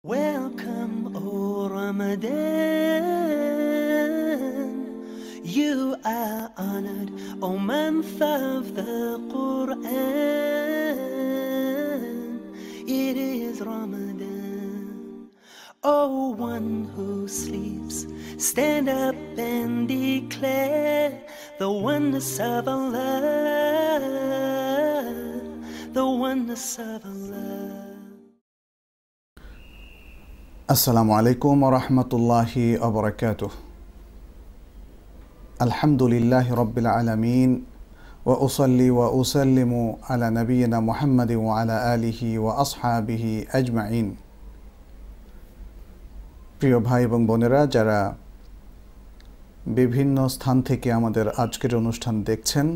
Welcome, O Ramadan. You are honored, O month of the Quran. It is Ramadan. O one who sleeps, stand up and declare the oneness of Allah, the oneness of Allah. আসসালামু আলাইকুম ওয়া রাহমাতুল্লাহি ওয়া বারাকাতুহু আলহামদুলিল্লাহি রাব্বিল আলামিন ওয়া উসাল্লি ওয়া উসাল্লিমু আলা নাবিয়িনা মুহাম্মাদিন ওয়া আলা আলিহি ওয়া আসহাবিহি আজমাইন। প্রিয় ভাই এবং বোনেরা, যারা বিভিন্ন স্থান থেকে আমাদের আজকের অনুষ্ঠান দেখছেন,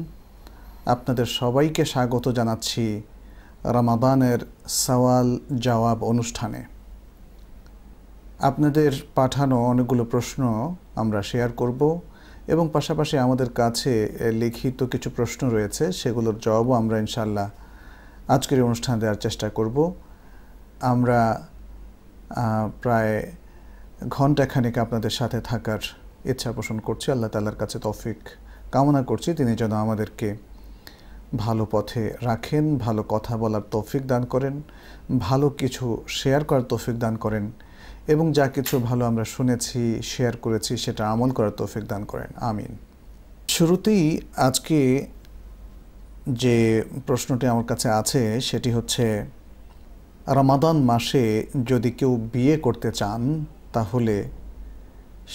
আপনাদের সবাইকে স্বাগত জানাচ্ছি রমাদানের সওয়াল জবাব অনুষ্ঠানে। আপনাদের পাঠানো অনেকগুলো প্রশ্ন আমরা শেয়ার করব এবং পাশাপাশি আমাদের কাছে লিখিত কিছু প্রশ্ন রয়েছে, সেগুলোর জবাবও আমরা ইনশাআল্লাহ আজকের অনুষ্ঠানে দেওয়ার চেষ্টা করব। আমরা প্রায় ঘণ্টাখানেক আপনাদের সাথে থাকার ইচ্ছা পোষণ করছি। আল্লাহ তাআলার কাছে তৌফিক কামনা করছি, তিনি যেন আমাদেরকে ভালো পথে রাখেন, ভালো কথা বলার তৌফিক দান করেন, ভালো কিছু শেয়ার করার তৌফিক দান করেন এবং যা কিছু ভালো আমরা শুনেছি, শেয়ার করেছি, সেটা আমল করার তৌফিক দান করেন, আমিন। শুরুতেই আজকে যে প্রশ্নটি আমার কাছে আছে সেটি হচ্ছে, রমাদান মাসে যদি কেউ বিয়ে করতে চান তাহলে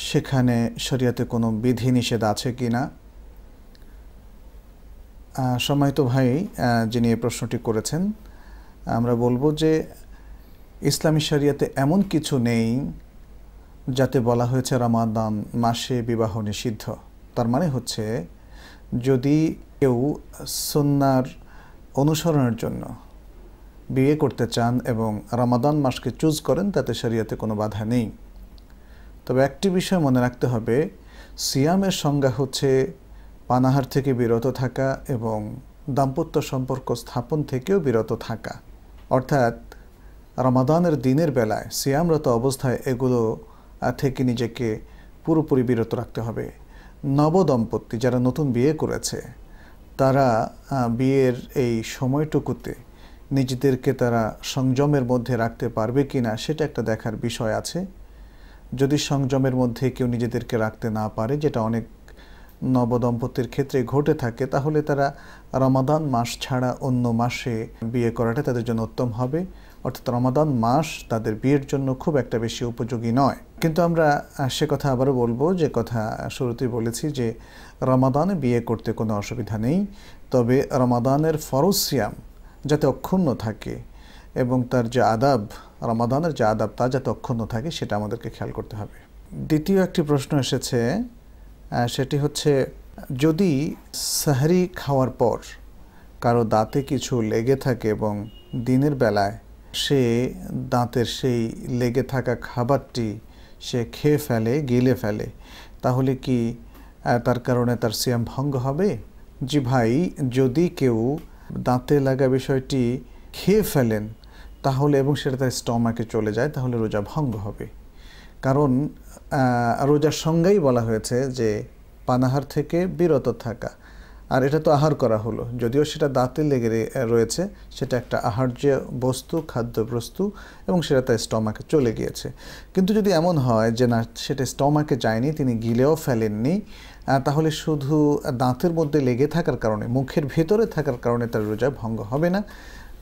সেখানে শরীয়তে কোনো বিধিনিষেধ আছে কি না? সম্মানিত ভাই যিনি এই প্রশ্নটি করেছেন, আমরা বলবো যে ইসলামী শরিয়াতে এমন কিছু নেই যাতে বলা হয়েছে রমাদান মাসে বিবাহ নিষিদ্ধ। তার মানে হচ্ছে, যদি কেউ সুন্নাহর অনুসরণের জন্য বিয়ে করতে চান এবং রমাদান মাসকে চুজ করেন, তাতে শরিয়াতে কোনো বাধা নেই। তবে একটি বিষয় মনে রাখতে হবে, সিয়ামের সংজ্ঞা হচ্ছে পানাহার থেকে বিরত থাকা এবং দাম্পত্য সম্পর্ক স্থাপন থেকেও বিরত থাকা। অর্থাৎ রমাদানের দিনের বেলায় সিয়ামরত অবস্থায় এগুলো থেকে নিজেকে পুরোপুরি বিরত রাখতে হবে। নবদম্পতি যারা নতুন বিয়ে করেছে, তারা বিয়ের এই সময়টুকুতে নিজেদেরকে তারা সংযমের মধ্যে রাখতে পারবে কি না, সেটা একটা দেখার বিষয় আছে। যদি সংযমের মধ্যে কেউ নিজেদেরকে রাখতে না পারে, যেটা অনেক নবদম্পতির ক্ষেত্রে ঘটে থাকে, তাহলে তারা রমাদান মাস ছাড়া অন্য মাসে বিয়ে করাটা তাদের জন্য উত্তম হবে। অর্থাৎ রমাদান মাস তাদের বিয়ের জন্য খুব একটা বেশি উপযোগী নয়। কিন্তু আমরা সে কথা আবারও বলবো, যে কথা শুরুতেই বলেছি, যে রমাদানে বিয়ে করতে কোনো অসুবিধা নেই। তবে রমাদানের ফরজ সিয়াম যাতে অক্ষুণ্ণ থাকে এবং তার যে আদাব, রমাদানের যে আদাব, তা যাতে অক্ষুণ্ণ থাকে, সেটা আমাদেরকে খেয়াল করতে হবে। দ্বিতীয় একটি প্রশ্ন এসেছে, সেটি হচ্ছে, যদি সাহরি খাওয়ার পর কারো দাঁতে কিছু লেগে থাকে এবং দিনের বেলায় সে দাঁতের সেই লেগে থাকা খাবারটি সে খেয়ে ফেলে, গিলে ফেলে, তাহলে কি তার কারণে তার সিয়াম ভঙ্গ হবে? জি ভাই, যদি কেউ দাঁতে লাগা বিষয়টি খেয়ে ফেলেন তাহলে এবং সেটা তার স্টমাকে চলে যায়, তাহলে রোজা ভঙ্গ হবে। কারণ রোজার সংজ্ঞাই বলা হয়েছে যে পানাহার থেকে বিরত থাকা, আর এটা তো আহার করা হলো, যদিও সেটা দাঁতে লেগে রয়েছে, সেটা একটা আহার্য বস্তু, খাদ্যবস্তু, এবং সেটা তার স্টমাকে চলে গিয়েছে। কিন্তু যদি এমন হয় যে না, সেটা স্টমাকে যায়নি, তিনি গিলেও ফেলেননি, তাহলে শুধু দাঁতের মধ্যে লেগে থাকার কারণে, মুখের ভেতরে থাকার কারণে তার রোজা ভঙ্গ হবে না,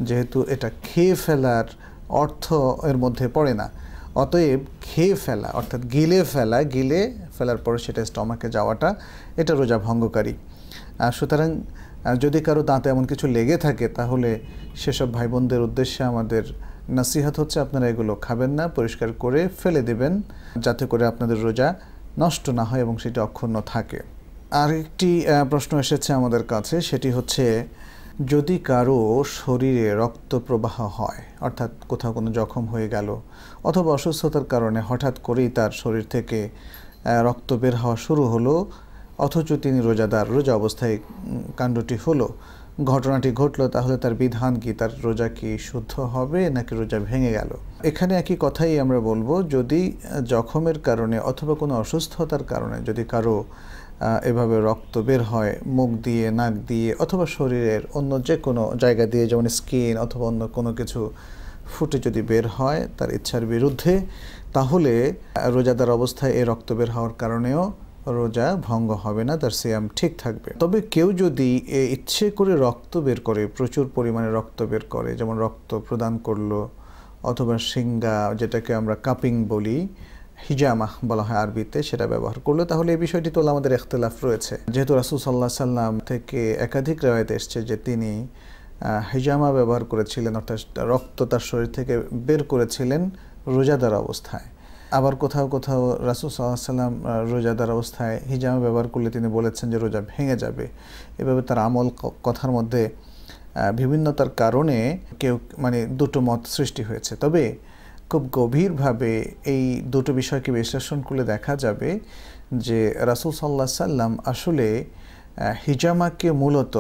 যেহেতু এটা খেয়ে ফেলার অর্থ এর মধ্যে পড়ে না। অতএব খেয়ে ফেলা অর্থাৎ গিলে ফেলার পরে সেটা স্টমাকে যাওয়াটা, এটা রোজা ভঙ্গকারী। সুতরাং যদি কারো দাঁতে এমন কিছু লেগে থাকে, তাহলে সেসব ভাই বোনদের উদ্দেশ্যে আমাদের নসিহত হচ্ছে, আপনারা এগুলো খাবেন না, পরিষ্কার করে ফেলে দেবেন, যাতে করে আপনাদের রোজা নষ্ট না হয় এবং সেটি অক্ষুণ্ণ থাকে। আরেকটি প্রশ্ন এসেছে আমাদের কাছে, সেটি হচ্ছে, যদি কারো শরীরে রক্ত প্রবাহ হয়, অর্থাৎ কোথাও কোনো জখম হয়ে গেল অথবা অসুস্থতার কারণে হঠাৎ করেই তার শরীর থেকে রক্ত বের হওয়া শুরু হলো, অথচ তিনি রোজাদার, রোজা অবস্থায় কাণ্ডটি হলো, ঘটনাটি ঘটলো তাহলে তার বিধান কি, তার রোজা কি শুদ্ধ হবে নাকি রোজা ভেঙে গেল? এখানে একই কথাই আমরা বলবো, যদি জখমের কারণে অথবা কোনো অসুস্থতার কারণে যদি কারো এভাবে রক্ত বের হয় মুখ দিয়ে, নাক দিয়ে অথবা শরীরের অন্য যে কোনো জায়গা দিয়ে, যেমন স্কিন অথবা অন্য কোনো কিছু ফুটে যদি বের হয় তার ইচ্ছার বিরুদ্ধে, তাহলে রোজাদার অবস্থায় এই রক্ত বের হওয়ার কারণেও রোজা ভঙ্গ হবে না, তার সিয়াম ঠিক থাকবে। তবে কেউ যদি ইচ্ছে করে রক্ত বের করে, প্রচুর পরিমাণে রক্ত বের করে, যেমন রক্ত প্রদান করলো অথবা সিঙ্গা, যেটাকে আমরা কাপিং বলি, হিজামা বলা হয় আরবিতে, সেটা ব্যবহার করলো, তাহলে এই বিষয়টি তো আমাদের ইখতিলাফ রয়েছে। যেহেতু রাসূল সাল্লাল্লাহু আলাইহি সাল্লাম থেকে একাধিক রিওয়ায়াত এসেছে যে তিনি হিজামা ব্যবহার করেছিলেন, অর্থাৎ রক্ত তার শরীর থেকে বের করেছিলেন রোজাদার অবস্থায়। আবার কোথাও কোথাও রাসূল সাল্লাল্লাহু আলাইহি সাল্লাম রোজাদার অবস্থায় হিজামা ব্যবহার করলে তিনি বলেছেন যে রোজা ভেঙে যাবে। এভাবে তার আমল কথার মধ্যে বিভিন্নতার কারণে কেউ দুটো মত সৃষ্টি হয়েছে। তবে খুব গভীরভাবে এই দুটো বিষয়কে বিশ্লেষণ করলে দেখা যাবে যে রাসূল সাল্লাল্লাহু আলাইহি সাল্লাম আসলে হিজামাকে মূলত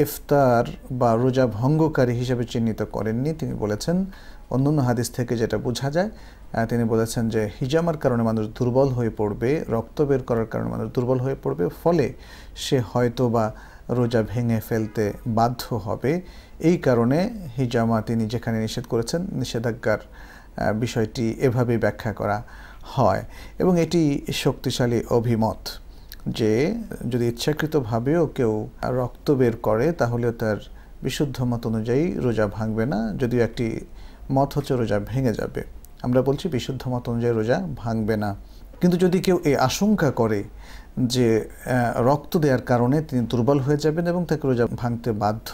ইফতার বা রোজা ভঙ্গকারী হিসেবে চিহ্নিত করেননি। তিনি বলেছেন, অন্যান্য হাদিস থেকে যেটা বোঝা যায়, তিনি বলেছেন যে হিজামার কারণে মানুষ দুর্বল হয়ে পড়বে, রক্ত বের করার কারণে মানুষ দুর্বল হয়ে পড়বে, ফলে সে হয়তো বা রোজা ভেঙে ফেলতে বাধ্য হবে। এই কারণে হিজামা তিনি যেখানে নিষেধ করেছেন, নিষেধাজ্ঞার বিষয়টি এভাবেই ব্যাখ্যা করা হয়। এবং এটি শক্তিশালী অভিমত যে যদি ইচ্ছাকৃতভাবেও কেউ রক্ত বের করে তাহলেও তার বিশুদ্ধ মত অনুযায়ী রোজা ভাঙবে না, যদিও একটি মত হচ্ছে রোজা ভেঙে যাবে। আমরা বলছি বিশুদ্ধ মত অনুযায়ী রোজা ভাঙবে না। কিন্তু যদি কেউ এই আশঙ্কা করে যে রক্ত দেওয়ার কারণে তিনি দুর্বল হয়ে যাবেন এবং তাকে রোজা ভাঙতে বাধ্য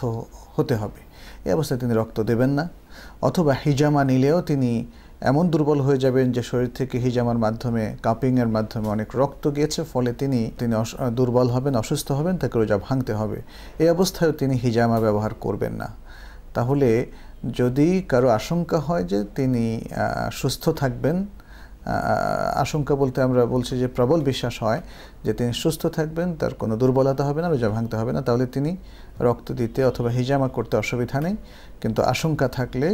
হতে হবে, এই অবস্থায় তিনি রক্ত দেবেন না। অথবা হিজামা নিলেও তিনি এমন দুর্বল হয়ে যাবেন যে শরীর থেকে হিজামার মাধ্যমে, কাপিংয়ের মাধ্যমে অনেক রক্ত গিয়েছে, ফলে তিনি দুর্বল হবেন, অসুস্থ হবেন, তাকে রোজা ভাঙতে হবে। এই অবস্থায়ও তিনি হিজামা ব্যবহার করবেন না। তাহলে যদি কারো আশঙ্কা হয় যে তিনি সুস্থ থাকবেন, আশঙ্কা বলতে আমরা বলছি যে প্রবল বিশ্বাস হয় যে তিনি সুস্থ থাকবেন, তার কোনো দুর্বলতা হবে না, রোজা ভাঙতে হবে না, তাহলে তিনি রক্ত দিতে অথবা হিজামা করতে অসুবিধা নেই। কিন্তু আশঙ্কা থাকলে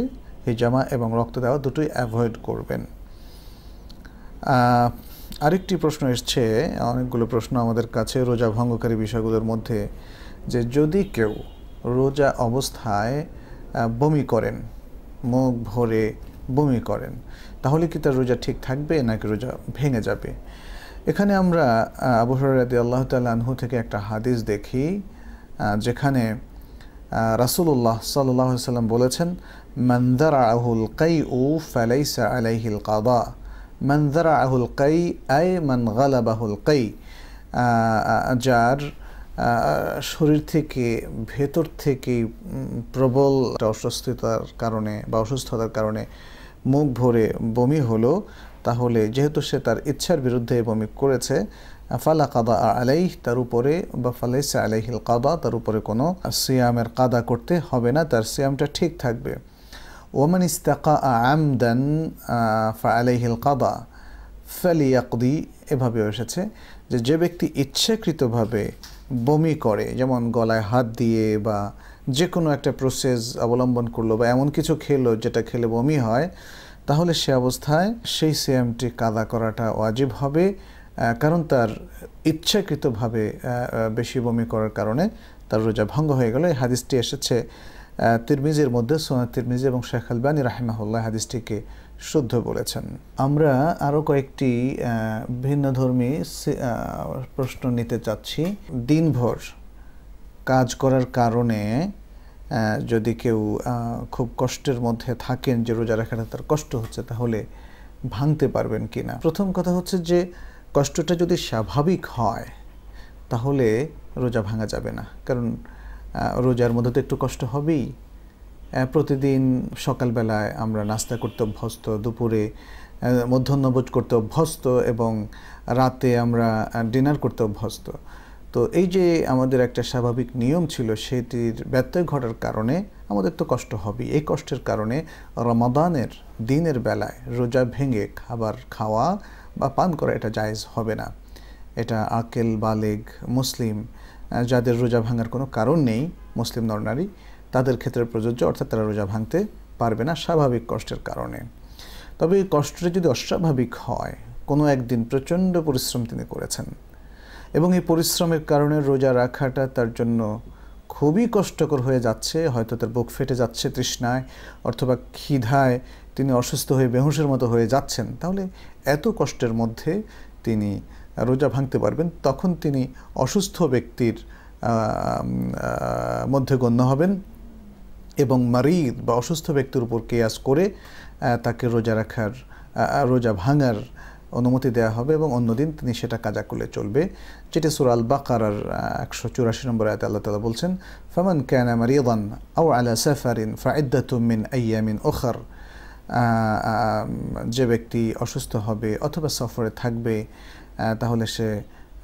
হিজামা এবং রক্ত দেওয়া দুটোই অ্যাভয়েড করবেন। আরেকটি প্রশ্ন এসছে, অনেকগুলো প্রশ্ন আমাদের কাছে রোজা ভঙ্গকারী বিষয়গুলোর মধ্যে, যে যদি কেউ রোজা অবস্থায় বমি করেন, মুখ ভরে বমি করেন, তাহলে কি তার রোজা ঠিক থাকবে নাকি রোজা ভেঙে যাবে? এখানে আমরা আবু হুরায়রা রাদিয়াল্লাহু তাআলা আনহু থেকে একটা হাদিস দেখি, যেখানে রাসূলুল্লাহ সাল্লাল্লাহু আলাইহি ওয়াসাল্লাম বলেছেন, মান যারাআহুল কাইউ ফালাইসা আলাইহিল কাদা। মান যারাআহুল কাই আই মান গালাবাহুল কাই, যার শরীর থেকে ভেতর থেকে প্রবল অসুস্থতার কারণে বা অসুস্থতার কারণে মুখ ভরে বমি হলো, তাহলে যেহেতু সে তার ইচ্ছার বিরুদ্ধে বমি করেছে, ফালা কাদা আলাইহ, তার উপরে, বা ফালাইসা আলাইহিল কাদা, তার উপরে কোনো সিয়ামের কাদা করতে হবে না, তার সিয়ামটা ঠিক থাকবে। ওমান ইস্তাকা আমদান ফালাইহিল কাদা ফালিয়াকদি, এভাবেও এসেছে যে ব্যক্তি ইচ্ছাকৃতভাবে বমি করে, যেমন গলায় হাত দিয়ে বা যে কোনো একটা প্রসেস অবলম্বন করলো বা এমন কিছু খেলো যেটা খেলে বমি হয়, তাহলে সে অবস্থায় সেই সিয়ামটি কাদা করাটা ওয়াজিব হবে, কারণ তার ইচ্ছাকৃতভাবে বেশি বমি করার কারণে তার রোজা ভঙ্গ হয়ে গেল। এই হাদিসটি এসেছে তিরমিজির মধ্যে, সুনান তিরমিজি, এবং শেখ আলবানী রাহিমাহুল্লাহ হাদিসটিকে শুদ্ধ বলেছেন। আমরা আরও কয়েকটি ভিন্নধর্মী প্রশ্ন নিতে চাচ্ছি। দিনভর কাজ করার কারণে যদি কেউ খুব কষ্টের মধ্যে থাকেন, যে রোজা রাখাটা তার কষ্ট হচ্ছে, তাহলে ভাঙতে পারবেন কি না? প্রথম কথা হচ্ছে যে কষ্টটা যদি স্বাভাবিক হয় তাহলে রোজা ভাঙা যাবে না, কারণ রোজার মধ্যে তো একটু কষ্ট হবেই। প্রতিদিন সকালবেলায় আমরা নাস্তা করতে অভ্যস্ত, দুপুরে মধ্যাহ্নভোজ করতে অভ্যস্ত, এবং রাতে আমরা ডিনার করতে অভ্যস্ত। তো এই যে আমাদের একটা স্বাভাবিক নিয়ম ছিল, সেটির ব্যত্যয় ঘটার কারণে আমাদের তো কষ্ট হবেই। এই কষ্টের কারণে রমাদানের দিনের বেলায় রোজা ভেঙে খাবার খাওয়া বা পান করা এটা জায়েজ হবে না। এটা আকেল বালেগ মুসলিম যাদের রোজা ভাঙার কোনো কারণ নেই, মুসলিম নরনারী, তাদের ক্ষেত্রে প্রযোজ্য, অর্থাৎ তারা রোজা ভাঙতে পারবে না স্বাভাবিক কষ্টের কারণে। তবে এই কষ্টটা যদি অস্বাভাবিক হয়, কোনো একদিন প্রচণ্ড পরিশ্রম তিনি করেছেন এবং এই পরিশ্রমের কারণে রোজা রাখাটা তার জন্য খুবই কষ্টকর হয়ে যাচ্ছে, হয়তো তার বুক ফেটে যাচ্ছে তৃষ্ণায় অথবা ক্ষিধায় তিনি অসুস্থ হয়ে বেহুশের মতো হয়ে যাচ্ছেন, তাহলে এত কষ্টের মধ্যে তিনি রোজা ভাঙতে পারবেন। তখন তিনি অসুস্থ ব্যক্তির মধ্যে গণ্য হবেন এবং মারিদ বা অসুস্থ ব্যক্তির উপর কিয়াস করে তাকে রোজা ভাঙার অনুমতি দেওয়া হবে এবং অন্যদিন তিনি সেটা কাজা করলে চলবে, যেটা সূরা আল বাকারার 184 নম্বর আয়াতে আল্লাহ তাআলা বলছেন, ফামান কানা মারিদান আও আলা সাফারিন ফাইদ্দাতুম মিন আইয়ামিন উখর। যে ব্যক্তি অসুস্থ হবে অথবা সফরে থাকবে তাহলে সে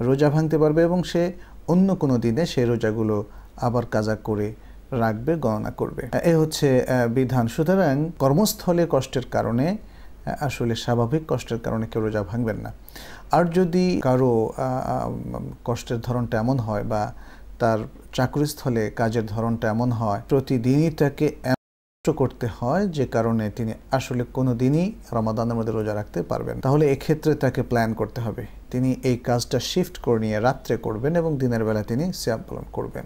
রোজা ভাঙতে পারবে এবং সে অন্য কোনো দিনে সেই রোজাগুলো আবার কাজা করে রাখবে, গণনা করবে। এ হচ্ছে বিধান। সুতরাং কর্মস্থলে কষ্টের কারণে, আসলে স্বাভাবিক কষ্টের কারণে কেউ রোজা ভাঙবেন না। আর যদি কারো কষ্টের ধরনটা এমন হয় বা তার চাকরিস্থলে কাজের ধরনটা এমন হয় প্রতিদিনই তাকে করতে হয় যে কারণে তিনি আসলে কোনো দিনই রমাদানের মধ্যে রোজা রাখতে পারবেন, তাহলে এক্ষেত্রে তাকে প্ল্যান করতে হবে। তিনি এই কাজটা শিফট করে নিয়ে রাত্রে করবেন এবং দিনের বেলা তিনি সিয়াম পালন করবেন।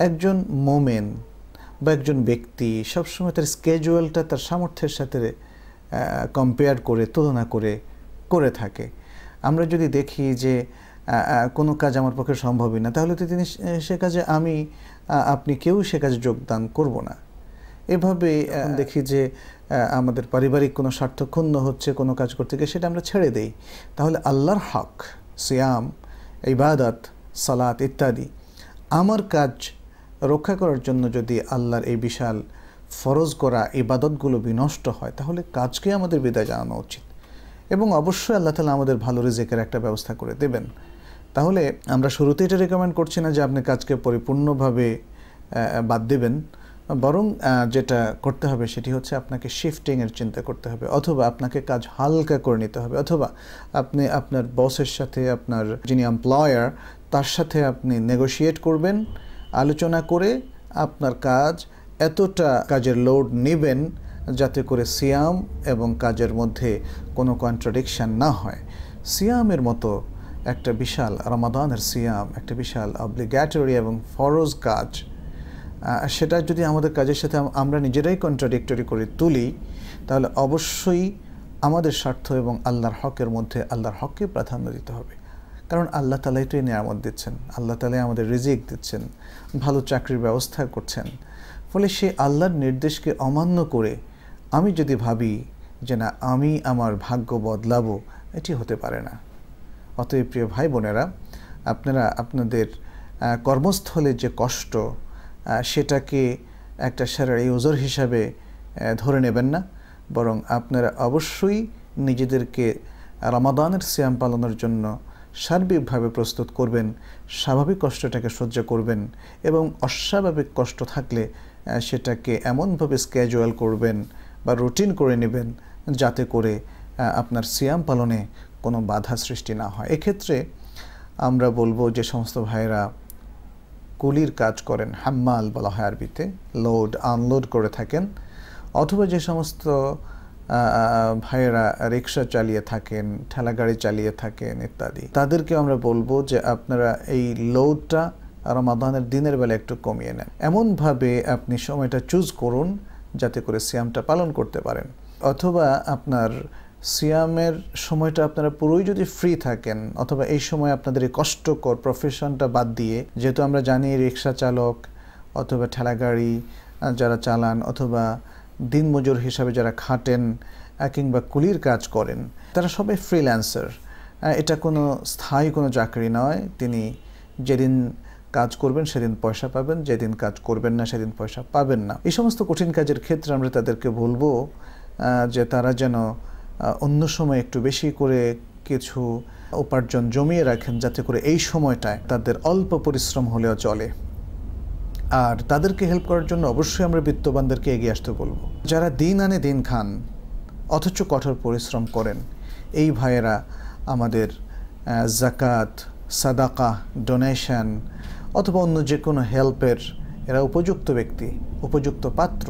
একজন মোমেন বা একজন ব্যক্তি সবসময় তার স্কেজুয়ালটা তার সামর্থ্যের সাথে কম্পেয়ার করে, তুলনা করে থাকে। আমরা যদি দেখি যে কোনো কাজ আমার পক্ষে সম্ভবই না, তাহলে তো তিনি সে কাজে আপনি কেউ সে কাজে যোগদান করব না। এভাবে দেখি যে আমাদের পারিবারিক কোনো স্বার্থ ক্ষুণ্ণ হচ্ছে কোনো কাজ করতে গিয়ে, সেটা আমরা ছেড়ে দেই। তাহলে আল্লাহর হক, সিয়াম, ইবাদত, সালাত ইত্যাদি, আমার কাজ রক্ষা করার জন্য যদি আল্লাহর এই বিশাল ফরজ করা ইবাদতগুলো বিনষ্ট হয়, তাহলে কাজকে আমাদের বিদায় জানানো উচিত এবং অবশ্যই আল্লাহ তাআলা আমাদের ভালো রিজিকের একটা ব্যবস্থা করে দেবেন। তাহলে আমরা শুরুতে এটা রেকমেন্ড করছি না যে আপনি কাজকে পরিপূর্ণভাবে বাদ দেবেন, বরং যেটা করতে হবে সেটি হচ্ছে আপনাকে শিফটিংয়ের চিন্তা করতে হবে, অথবা আপনাকে কাজ হালকা করে নিতে হবে, অথবা আপনি আপনার বসের সাথে, আপনার যিনি এমপ্লয়ার তার সাথে আপনি নেগোশিয়েট করবেন, আলোচনা করে আপনার কাজ এতটা কাজের লোড নেবেন যাতে করে সিয়াম এবং কাজের মধ্যে কোনো কন্ট্রাডিকশান না হয়। সিয়ামের মতো একটা বিশাল, রমাদানের সিয়াম একটা বিশাল অব্লিগেটরি এবং ফরজ কাজ, সেটা যদি আমাদের কাজের সাথে আমরা নিজেরাই কন্ট্রাডিক্টরি করে তুলি, তাহলে অবশ্যই আমাদের স্বার্থ এবং আল্লাহর হকের মধ্যে আল্লাহর হককে প্রাধান্য দিতে হবে। কারণ আল্লাহ তাআলাই তো এই নিয়ামত দিচ্ছেন, আল্লাহ তাআলাই আমাদের রিজিক দিচ্ছেন, ভালো চাকরির ব্যবস্থা করছেন। ফলে সে আল্লাহর নির্দেশকে অমান্য করে আমি যদি ভাবি যে না আমি আমার ভাগ্য বদলাবো, এটি হতে পারে না। অতএব প্রিয় ভাই বোনেরা, আপনারা আপনাদের কর্মস্থলে যে কষ্ট সেটাকে একটা শারঈ উযর হিসাবে ধরে নেবেন না, বরং আপনারা অবশ্যই নিজেদেরকে রমাদানের সিয়াম পালনের জন্য সার্বিকভাবে প্রস্তুত করবেন, স্বাভাবিক কষ্টটাকে সহ্য করবেন এবং অস্বাভাবিক কষ্ট থাকলে সেটাকে এমনভাবে স্কেজুয়াল করবেন বা রুটিন করে নেবেন যাতে করে আপনার সিয়াম পালনে কোনো বাধা সৃষ্টি না হয়। এক্ষেত্রে আমরা বলবো যে সমস্ত ভাইয়েরা কুলির কাজ করেন, হাম্মাল বলা হয় আরবিতে, লোড আনলোড করে থাকেন, অথবা যে সমস্ত ভাইয়েরা রিক্সা চালিয়ে থাকেন, ঠেলাগাড়ি চালিয়ে থাকেন ইত্যাদি, তাদেরকে আমরা বলবো যে আপনারা এই লোডটা রমাদানের দিনের বেলা একটু কমিয়ে নেন। এমনভাবে আপনি সময়টা চুজ করুন যাতে করে সিয়ামটা পালন করতে পারেন, অথবা আপনার সিয়ামের সময়টা আপনারা পুরোই যদি ফ্রি থাকেন, অথবা এই সময় আপনাদের এই কষ্টকর প্রফেশনটা বাদ দিয়ে, যেহেতু আমরা জানি রিক্সা চালক অথবা ঠেলাগাড়ি যারা চালান অথবা দিনমজুর হিসাবে যারা খাটেন কিংবা কুলির কাজ করেন, তারা সবাই ফ্রিল্যান্সার। এটা কোনো স্থায়ী কোনো চাকরি নয়। তিনি যেদিন কাজ করবেন সেদিন পয়সা পাবেন, যেদিন কাজ করবেন না সেদিন পয়সা পাবেন না। এই সমস্ত কঠিন কাজের ক্ষেত্রে আমরা তাদেরকে বলবো যে তারা যেন অন্য সময় একটু বেশি করে কিছু উপার্জন জমিয়ে রাখেন, যাতে করে এই সময়টায় তাদের অল্প পরিশ্রম হলেও চলে। আর তাদেরকে হেল্প করার জন্য অবশ্যই আমরা বিত্তবানদেরকে এগিয়ে আসতে বলবো। যারা দিন আনে দিন খান অথচ কঠোর পরিশ্রম করেন, এই ভাইয়েরা আমাদের যাকাত, সাদাকা, ডোনেশন অথবা অন্য যে কোনো হেল্পের এরা উপযুক্ত ব্যক্তি, উপযুক্ত পাত্র।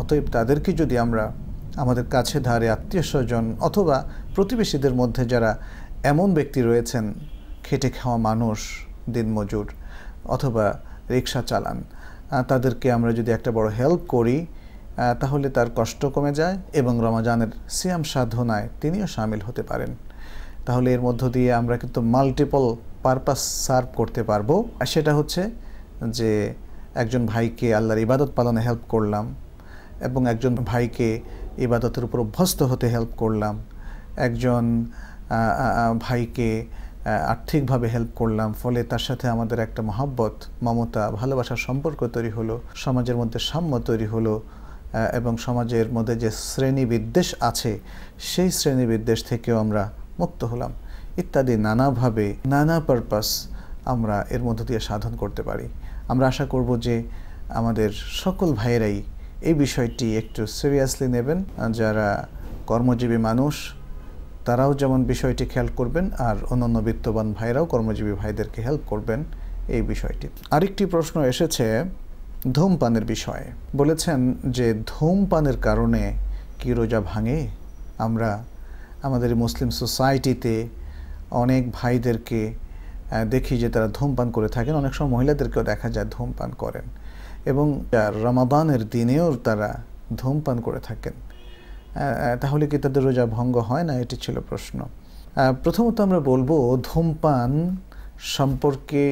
অতএব তাদেরকে যদি আমরা আমাদের কাছে ধারে আত্মীয় স্বজন অথবা প্রতিবেশীদের মধ্যে যারা এমন ব্যক্তি রয়েছেন, খেটে খাওয়া মানুষ, দিনমজুর অথবা রিক্সা চালান, তাদেরকে আমরা যদি একটা বড় হেল্প করি তাহলে তার কষ্ট কমে যায় এবং রমাজানের সিয়াম সাধনায় তিনিও শামিল হতে পারেন। তাহলে এর মধ্য দিয়ে আমরা কিন্তু মাল্টিপল পারপাস সার্ভ করতে পারবো। সেটা হচ্ছে যে একজন ভাইকে আল্লাহর ইবাদত পালনে হেল্প করলাম এবং একজন ভাইকে ইবাদতের উপর অভ্যস্ত হতে হেল্প করলাম, একজন ভাইকে আর্থিকভাবে হেল্প করলাম, ফলে তার সাথে আমাদের একটা মহব্বত, মমতা, ভালোবাসার সম্পর্ক তৈরি হলো, সমাজের মধ্যে সাম্য তৈরি হলো এবং সমাজের মধ্যে যে শ্রেণীবিদ্বেষ আছে সেই শ্রেণীবিদ্বেষ থেকেও আমরা মুক্ত হলাম ইত্যাদি নানাভাবে নানা পারপাস আমরা এর মধ্য দিয়ে সাধন করতে পারি। আমরা আশা করব যে আমাদের সকল ভাইয়েরাই এই বিষয়টি একটু সিরিয়াসলি নেবেন। যারা কর্মজীবী মানুষ তারাও যেমন বিষয়টি খেয়াল করবেন আর অন্যান্য বিত্তবান ভাইরাও কর্মজীবী ভাইদেরকে হেল্প করবেন এই বিষয়টি। আরেকটি প্রশ্ন এসেছে ধূমপানের বিষয়ে। বলেছেন যে ধূমপানের কারণে কি রোজা ভাঙে? আমরা আমাদের মুসলিম সোসাইটিতে অনেক ভাইদেরকে দেখি যে তারা ধূমপান করে থাকেন, অনেক সময় মহিলাদেরকেও দেখা যায় ধূমপান করেন এবং রমাদানের দিনেও তারা ধূমপান করে থাকেন। তাহলে কি তাদের রোজা ভঙ্গ হয় না? এটি ছিল প্রশ্ন। প্রথমত আমরা বলবো ধূমপান সম্পর্কে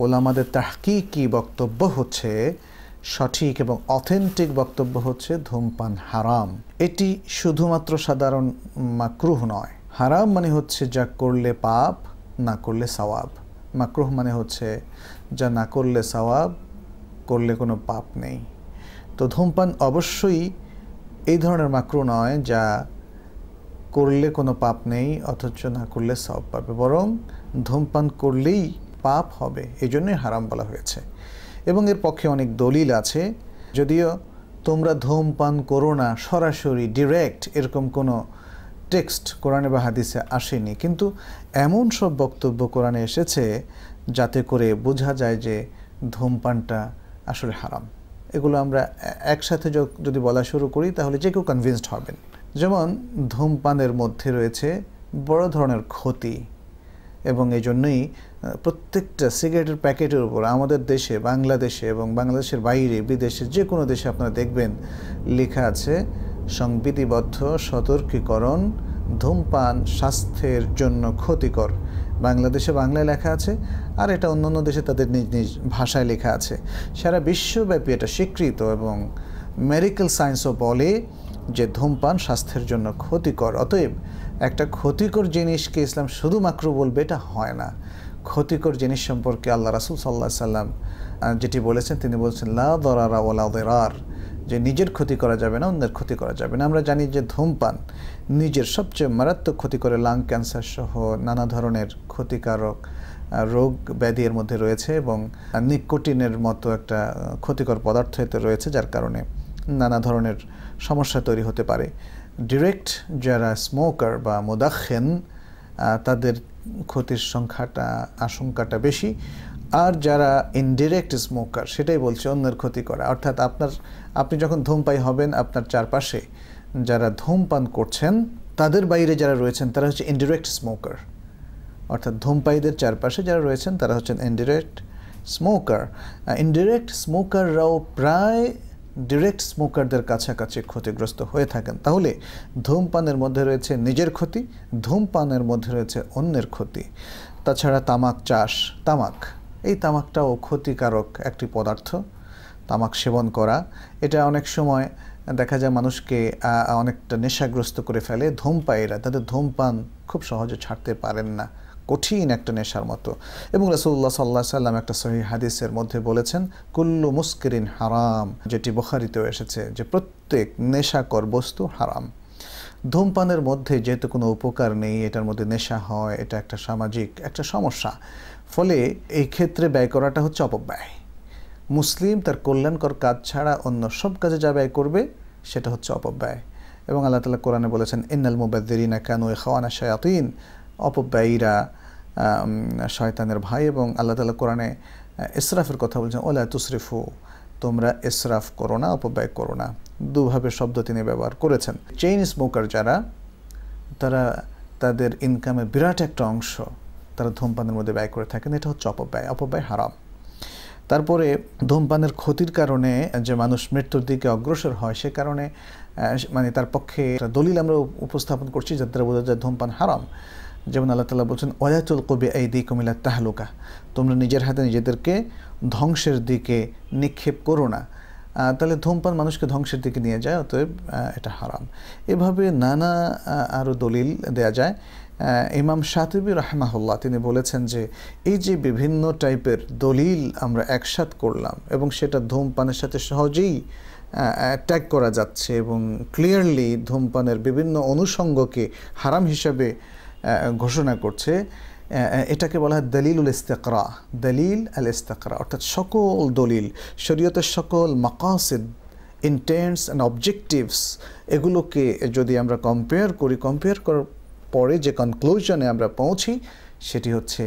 ওলামাদের তাহকিকি বক্তব্য হচ্ছে, সঠিক এবং অথেন্টিক বক্তব্য হচ্ছে ধূমপান হারাম। এটি শুধুমাত্র সাধারণ মাকরুহ নয়। হারাম মানে হচ্ছে যা করলে পাপ, না করলে সওয়াব। মাকরুহ মানে হচ্ছে যা না করলে সওয়াব, করলে কোনো পাপ নেই। তো ধূমপান অবশ্যই এই ধরনের মাকরুহ নয় যা করলে কোনো পাপ নেই অথচ না করলে সওয়াব পাবে, বরং ধূমপান করলেই পাপ হবে, এই জন্যই হারাম বলা হয়েছে। এবং এর পক্ষে অনেক দলিল আছে। যদিও তোমরা ধূমপান করো না সরাসরি ডিরেক্ট এরকম কোনো টেক্সট কোরআনে বা হাদিসে আসেনি, কিন্তু এমন সব বক্তব্য কোরআনে এসেছে যাতে করে বোঝা যায় যে ধূমপানটা আসলে হারাম। এগুলো আমরা একসাথে যদি বলা শুরু করি তাহলে যে কেউ কনভিন্সড হবেন। যেমন ধূমপানের মধ্যে রয়েছে বড় ধরনের ক্ষতি এবং এই জন্যই প্রত্যেকটা সিগারেটের প্যাকেটের উপর আমাদের দেশে, বাংলাদেশে এবং বাংলাদেশের বাইরে বিদেশে যে কোনো দেশে আপনারা দেখবেন লেখা আছে সংবিধিবদ্ধ সতর্কীকরণ, ধূমপান স্বাস্থ্যের জন্য ক্ষতিকর। বাংলাদেশে বাংলায় লেখা আছে আর এটা অন্যান্য দেশে তাদের নিজ নিজ ভাষায় লেখা আছে। সারা বিশ্বব্যাপী এটা স্বীকৃত এবং মেডিকেল সায়েন্সও বলে যে ধূমপান স্বাস্থ্যের জন্য ক্ষতিকর। অতএব একটা ক্ষতিকর জিনিসকে ইসলাম শুধু মাকরুহ বলবে এটা হয় না। ক্ষতিকর জিনিস সম্পর্কে আল্লাহ রাসূল সাল্লাল্লাহু আলাইহি সাল্লাম যেটি বলেছেন তিনি বলছেন লা দারারা ওয়ালা দিরার, যে নিজের ক্ষতি করা যাবে না, অন্যের ক্ষতি করা যাবে না। আমরা জানি যে ধূমপান নিজের সবচেয়ে মারাত্মক ক্ষতি করে, লাং ক্যান্সার সহ নানা ধরনের ক্ষতিকারক রোগ ব্যাধি এর মধ্যে রয়েছে এবং নিকোটিনের মতো একটা ক্ষতিকর পদার্থ এতে রয়েছে, যার কারণে নানা ধরনের সমস্যা তৈরি হতে পারে। ডিরেক্ট যারা স্মোকার বা মুদাখিন তাদের ক্ষতির আশঙ্কাটা বেশি, আর যারা ইনডিরেক্ট স্মোকার সেটাই বলছে অন্যের ক্ষতি করা। অর্থাৎ আপনি যখন ধূমপায়ী হবেন আপনার চারপাশে যারা ধূমপান করছেন তাদের বাইরে যারা রয়েছেন তারা হচ্ছে ইনডিরেক্ট স্মোকার। অর্থাৎ ধূমপায়ীদের চারপাশে যারা রয়েছেন তারা হচ্ছেন ইনডিরেক্ট স্মোকার। ইনডিরেক্ট স্মোকাররাও প্রায় ডিরেক্ট স্মোকারদের কাছাকাছি ক্ষতিগ্রস্ত হয়ে থাকেন। তাহলে ধূমপানের মধ্যে রয়েছে নিজের ক্ষতি, ধূমপানের মধ্যে রয়েছে অন্যের ক্ষতি। তাছাড়া তামাক চাষ, এই তামাকটাও ক্ষতিকারক একটি পদার্থ। তামাক সেবন করা এটা অনেক সময় দেখা যায় মানুষকে অনেকটা নেশাগ্রস্ত করে ফেলে। ধূমপায়ীরা তাদের ধূমপান খুব সহজে ছাড়তে পারেন না, কঠিন একটা নেশার মতো। এবং রাসূলুল্লাহ সাল্লাল্লাহু আলাইহি সাল্লাম একটা সহিহ হাদিসের মধ্যে বলেছেন কুল্লু মুসকিরিন হারাম, যেটি বুখারীতেও এসেছে যে প্রত্যেক নেশাকর বস্তু হারাম। ধূমপানের মধ্যে যেহেতু কোনো উপকার নেই, এটার মধ্যে নেশা হয়, এটা একটা সামাজিক একটা সমস্যা, ফলে এই ক্ষেত্রে ব্যয় করাটা হচ্ছে অপব্যয়। মুসলিম তার কল্যাণকর কাজ ছাড়া অন্য সব কাজে যা ব্যয় করবে সেটা হচ্ছে অপব্যয়। এবং আল্লাহ তাআলা কোরআনে বলেছেন ইন্নাল মুবাযযিরিনা কানু ইখওয়ানা শায়াতিন, অপব্যয়ীরা শয়তানের ভাই। এবং আল্লাহ তাআলা কোরআনে ইসরাফের কথা বলছেন, ওলা তুসরিফু, তোমরা ইসরাফ করো না, অপব্যয় করো না। দুভাবে শব্দ তিনি ব্যবহার করেছেন। চেইন স্মোকার যারা, তারা তাদের ইনকামের বিরাট একটা অংশ তারা ধূমপানের মধ্যে ব্যয় করে থাকেন। এটা হচ্ছে অপব্যয়, অপব্যয় হারাম। তারপরে ধূমপানের ক্ষতির কারণে যে মানুষ মৃত্যুর দিকে অগ্রসর হয়, সে কারণে মানে তার পক্ষে দলিল আমরা উপস্থাপন করছি যার দ্বারা বোঝা যায় ধূমপান হারাম। যেমন আল্লাহ তাআলা বলছেন, ওয়া তুলকু বিআইদিকুম ইলা তাহলুকা, তোমরা নিজের হাতে নিজেদেরকে ধ্বংসের দিকে নিক্ষেপ করো না। তাহলে ধূমপান মানুষকে ধ্বংসের দিকে নিয়ে যায়, অতএব এটা হারাম। এভাবে নানা আরও দলিল দেয়া যায়। ইমাম শাতিবী রাহমাহুল্লাহ তিনি বলেছেন যে এই যে বিভিন্ন টাইপের দলিল আমরা একসাথ করলাম এবং সেটা ধূমপানের সাথে সহজেই ট্যাগ করা যাচ্ছে এবং ক্লিয়ারলি ধূমপানের বিভিন্ন অনুষঙ্গকে হারাম হিসাবে ঘোষণা করছে, এটাকে বলা হয় দলিলুল ইস্তিকরা, দলিল আল ইস্তিকরা, অর্থাৎ সকল দলিল, শরীয়তের সকল মাকাসিদ, ইন্টেন্টস অ্যান্ড অবজেক্টিভস, এগুলোকে যদি আমরা কম্পেয়ার করি, কম্পেয়ার করার পরে যে কনক্লুশনে আমরা পৌঁছি সেটি হচ্ছে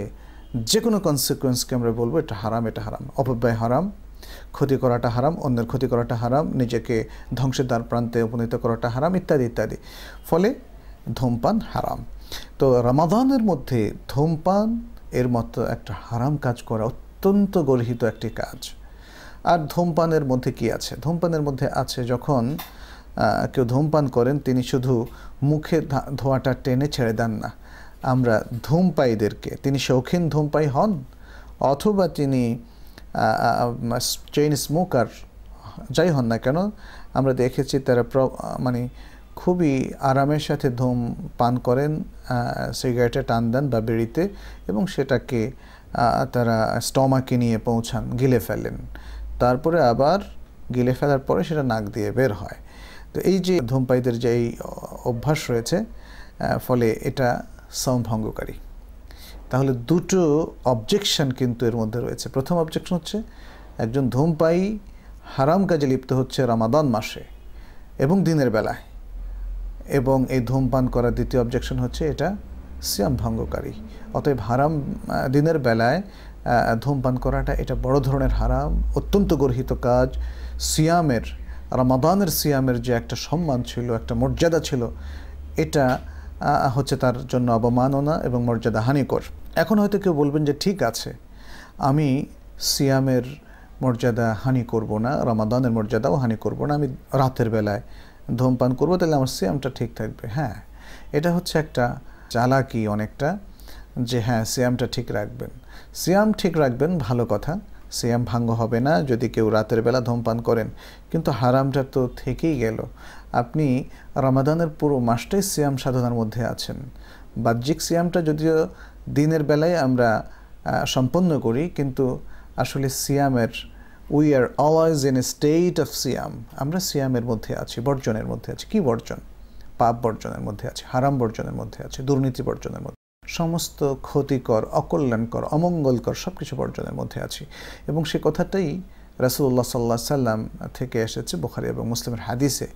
যে কোনো কনসিকুয়েন্সকে আমরা বলবো এটা হারাম, এটা হারাম। অপব্যয় হারাম, ক্ষতি করাটা হারাম, অন্যের ক্ষতি করাটা হারাম, নিজেকে ধ্বংসের দ্বার প্রান্তে উপনীত করাটা হারাম, ইত্যাদি ইত্যাদি। ফলে ধূমপান হারাম। তো রমাদানের মধ্যে ধূমপান এর মতো একটা হারাম কাজ করা অত্যন্ত গর্হিত একটি কাজ। আর ধূমপানের মধ্যে কি আছে? ধূমপানের মধ্যে আছে যখন কেউ ধূমপান করেন তিনি শুধু মুখে ধোঁয়াটা টেনে ছেড়ে দেন না। আমরা ধূমপায়ীদেরকে, তিনি শৌখিন ধূমপায়ী হন অথবা তিনি চেইন স্মোকার যাই হন না কেন, আমরা দেখেছি তারা মানে খুবই আরামের সাথে ধূম পান করেন, সিগারেটে টান দেন বা বিড়িতে, এবং সেটাকে তারা স্টমাকে নিয়ে পৌঁছান, গিলে ফেলেন, তারপরে আবার গিলে ফেলার পরে সেটা নাক দিয়ে বের হয়। তো এই যে ধূমপায়ীদের যে এই অভ্যাস রয়েছে, ফলে এটা সাওম ভঙ্গকারী। তাহলে দুটো অবজেকশন কিন্তু এর মধ্যে রয়েছে। প্রথম অবজেকশন হচ্ছে একজন ধূমপায়ী হারাম কাজে লিপ্ত হচ্ছে রমাদান মাসে এবং দিনের বেলায়, এবং এই ধূমপান করার দ্বিতীয় অবজেকশন হচ্ছে এটা সিয়াম ভঙ্গকারী। অতএব হারাম দিনের বেলায় ধূমপান করাটা এটা বড় ধরনের হারাম, অত্যন্ত গর্হিত কাজ। সিয়ামের, রমাদানের সিয়ামের যে একটা সম্মান ছিল, একটা মর্যাদা ছিল, এটা হচ্ছে তার জন্য অবমাননা এবং মর্যাদা হানিকর। এখন হয়তো কেউ বলবেন যে ঠিক আছে, আমি সিয়ামের মর্যাদা হানি করব না, রমাদানের মর্যাদাও হানি করব না, আমি রাতের বেলায় ধূমপান করবো, তাহলে আমার সিয়ামটা ঠিক থাকবে। হ্যাঁ, এটা হচ্ছে একটা চালাকি অনেকটা, যে হ্যাঁ সিয়ামটা ঠিক রাখবেন। সিয়াম ঠিক রাখবেন, ভালো কথা, সিয়াম ভাঙ্গ হবে না যদি কেউ রাতের বেলা ধূমপান করেন, কিন্তু হারামটা তো থেকেই গেল। আপনি রমাদানের পুরো মাসটাই সিয়াম সাধনার মধ্যে আছেন। বাহ্যিক সিয়ামটা যদিও দিনের বেলায় আমরা সম্পন্ন করি, কিন্তু আসলে সিয়ামের we are always in a state of সিয়াম। আমরা সিয়ামের মধ্যে আছি, বর্জনের মধ্যে আছি। কি বর্জন? পাপ বর্জনের মধ্যে আছি, হারাম বর্জনের মধ্যে আছি, দুর্নীতি বর্জনের মধ্যে, সমস্ত ক্ষতিকর, অকল্যাণকর, অমঙ্গলকর সব কিছু বর্জনের মধ্যে আছি। এবং সে কথাটাই রাসূলুল্লাহ সাল্লাল্লাহু আলাইহি সাল্লাম থেকে এসেছে বুখারী এবং মুসলিমের হাদিসে,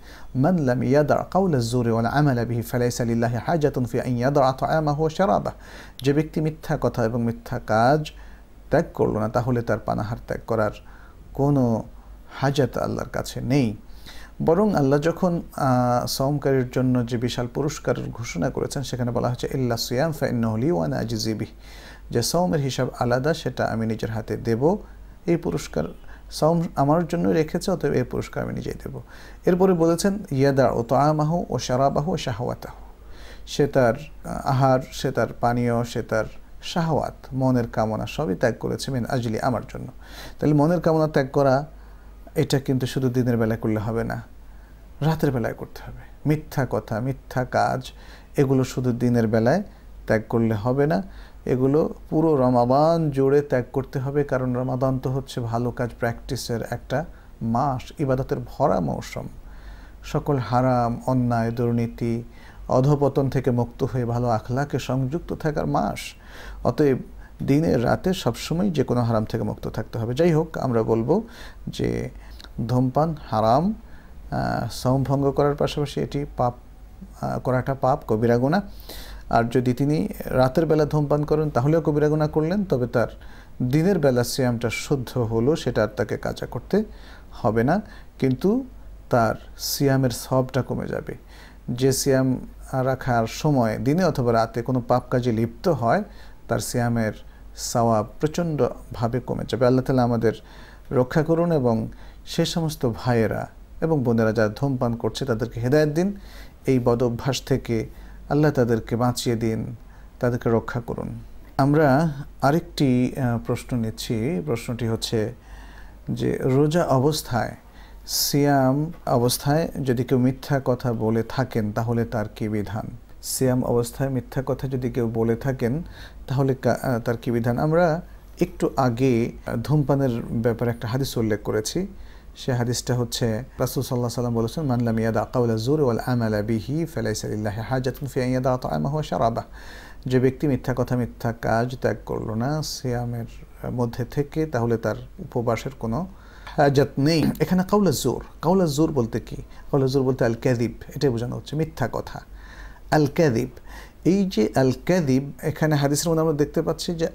মান লাম ইয়াদা কাওলা যুরি ওয়াল আমালা বিহি ফালাইসা লিল্লাহি হাজাতুন ফি আন ইয়াদা তাআমাহু ওয়া শারাবাহু। যে ব্যক্তি মিথ্যা কথা এবং মিথ্যা কাজ ত্যাগ করলো না, তাহলে তার পানাহার ত্যাগ করার কোনো হাজাত আল্লাহর কাছে নেই। বরং আল্লাহ যখন সাওমকারীর জন্য যে বিশাল পুরস্কার ঘোষণা করেছেন, সেখানে বলা হচ্ছে ইল্লা সিয়াম ফাইন্নাহু লি ওয়া আনা আজজি বিহি, যে সাওমের হিসাব আলাদা, সেটা আমি নিজের হাতে দেব। এই পুরস্কার সাওম আমার জন্য রেখেছে, অতএব এই পুরস্কার আমি নিজেই দেব। এরপরে বলেছেন ইয়াদা ও তাআমাহু ও শারাবাহু ও শাহওয়াতাহু, সে তার আহার, সে তার পানীয়, সে তার শাহওয়াত, মনের কামনা সবই ত্যাগ করেছে মিন আজলি, আমার জন্য। তাহলে মনের কামনা ত্যাগ করা এটা কিন্তু শুধু দিনের বেলায় করলে হবে না, রাতের বেলায় করতে হবে। মিথ্যা কথা, মিথ্যা কাজ, এগুলো শুধু দিনের বেলায় ত্যাগ করলে হবে না, এগুলো পুরো রমাদান জুড়ে ত্যাগ করতে হবে। কারণ রমাদান তো হচ্ছে ভালো কাজ প্র্যাকটিসের একটা মাস, ইবাদতের ভরা মৌসুম। সকল হারাম, অন্যায়, দুর্নীতি, অধপতন থেকে মুক্ত হয়ে ভালো আখলাকে সংযুক্ত থাকার মাস। অতএব দিনে রাতে সবসময় যে কোনো হারাম থেকে মুক্ত থাকতে হবে। যাই হোক, আমরা বলবো যে ধূমপান হারাম, সাওম ভঙ্গ করার পাশাপাশি এটি পাপ করাটা পাপ, কবিরা গুনাহ। আর যদি তিনি রাতের বেলা ধূমপান করেন তাহলেও কবিরা গুনাহ করলেন, তবে তার দিনের বেলা সিয়ামটা শুদ্ধ হলো, সেটা আর তাকে কাজা করতে হবে না, কিন্তু তার সিয়ামের সওয়াবটা কমে যাবে। যে সিয়াম রাখার সময় দিনে অথবা রাতে কোনো পাপ কাজে লিপ্ত হয় তার সিয়ামের সওয়াব প্রচণ্ডভাবে কমে যাবে। আল্লাহ তাআলা আমাদের রক্ষা করুন এবং সে সমস্ত ভাইয়েরা এবং বোনেরা যারা ধূমপান করছে তাদেরকে হেদায়েত দিন, এই বদ অভ্যাস থেকে আল্লাহ তাদেরকে বাঁচিয়ে দিন, তাদেরকে রক্ষা করুন। আমরা আরেকটি প্রশ্ন নিচ্ছি। প্রশ্নটি হচ্ছে যে রোজা অবস্থায়, সিয়াম অবস্থায় যদি কেউ মিথ্যা কথা বলে থাকেন তাহলে তার কী বিধান? সিয়াম অবস্থায় মিথ্যা কথা যদি কেউ বলে থাকেন তাহলে তার কী বিধান? আমরা একটু আগে ধূমপানের ব্যাপারে একটা হাদিস উল্লেখ করেছি। সে হাদিসটা হচ্ছে রাসূল সাল্লাল্লাহু আলাইহি ওয়াসাল্লাম বলেছেন, মান লাম ইয়াদা কাওলা যুর ওয়াল আমালা বিহি ফালাইসা লিল্লাহি হাজাতুন ফি আন ইয়াদা তা'আমাহু ওয়া শারাবাহু। যে ব্যক্তি মিথ্যা কথা মিথ্যা কাজ ত্যাগ করলো না সিয়ামের মধ্যে থেকে, তাহলে তার উপবাসের কোনো হাজাত নেই। এখানে কাওলা জোর বলতে কি? কাওলা জোর বলতে আল কাযিব, এটাই বোঝানো হচ্ছে মিথ্যা কথা। আল কাযিব, এই যে আল কাযিব, এখানে হাদিসের মধ্যে আমরা দেখতে পাচ্ছি যে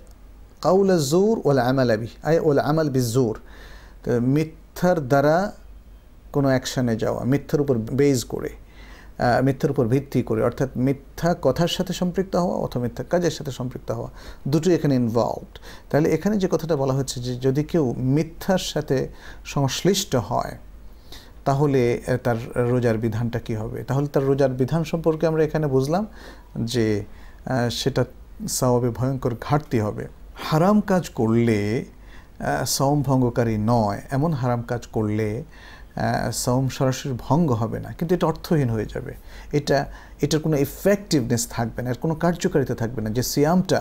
কাওলা জোর ওয়াল আমাল বিহি, আয় ওয়াল আমাল বিজোর, তো মিথ্যার দ্বারা কোনো অ্যাকশানে যাওয়া, মিথ্যার উপর বেজ করে, মিথ্যার উপর ভিত্তি করে, অর্থাৎ মিথ্যা কথার সাথে সম্পৃক্ত হওয়া অথবা মিথ্যা কাজের সাথে সম্পৃক্ত হওয়া, দুটোই এখানে ইনভলভড। তাহলে এখানে যে কথাটা বলা হচ্ছে যে যদি কেউ মিথ্যার সাথে সংশ্লিষ্ট হয় তাহলে তার রোজার বিধানটা কি হবে? তাহলে তার রোজার বিধান সম্পর্কে আমরা এখানে বুঝলাম যে সেটা সওয়াবে ভয়ঙ্কর ঘাটতি হবে। হারাম কাজ করলে সওম ভঙ্গকারী নয়, এমন হারাম কাজ করলে সওম সরাসরি ভঙ্গ হবে না, কিন্তু এটা অর্থহীন হয়ে যাবে, এটার কোনো ইফেক্টিভনেস থাকবে না, এর কোনো কার্যকারিতা থাকবে না। যে সিয়ামটা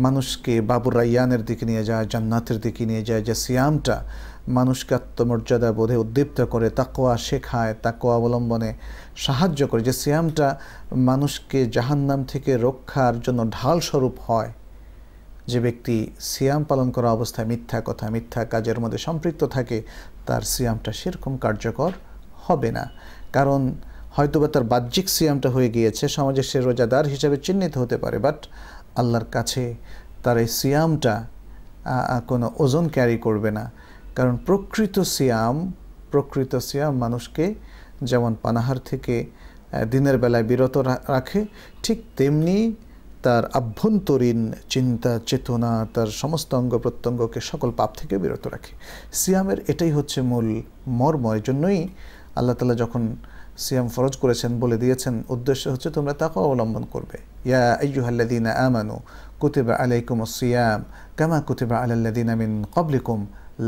মানুষকে বাবুর রায়্যানের দিকে নিয়ে যায়, জান্নাতের দিকে নিয়ে যায়, যে সিয়ামটা মানুষকে আত্মমর্যাদা বোধে উদ্দীপ্ত করে, তাকওয়া শেখায়, তাকওয়া অবলম্বনে সাহায্য করে, যে সিয়ামটা মানুষকে জাহান্নাম থেকে রক্ষার জন্য ঢাল স্বরূপ হয়, যে ব্যক্তি সিয়াম পালন করা অবস্থায় মিথ্যা কথা মিথ্যা কাজের মধ্যে সম্পৃক্ত থাকে তার সিয়ামটা সেরকম কার্যকর হবে না। কারণ হয়তোবা তার বাহ্যিক সিয়ামটা হয়ে গিয়েছে, সমাজে সে রোজাদার হিসেবে চিহ্নিত হতে পারে, বাট আল্লাহর কাছে তার এই সিয়ামটা কোনো ওজন ক্যারি করবে না। কারণ প্রকৃত সিয়াম মানুষকে যেমন পানাহার থেকে দিনের বেলায় বিরত রাখে, ঠিক তেমনি তার আভ্যন্তরীণ চিন্তা চেতনা, তার সমস্ত অঙ্গ প্রত্যঙ্গকে সকল পাপ থেকে বিরত রাখে। সিয়ামের এটাই হচ্ছে মূল মর্ম। এই জন্যই আল্লাহ তাআলা যখন সিয়াম ফরজ করেছেন বলে দিয়েছেন উদ্দেশ্য হচ্ছে তোমরা তাকওয়া অবলম্বন করবে। ইয়া আইয়ুহাল্লাযীনা আমানু কুতিবা আলাইকুমুস সিয়াম কামা কুতিবা আলাল্লাযীনা মিন ক্বাবলিকুম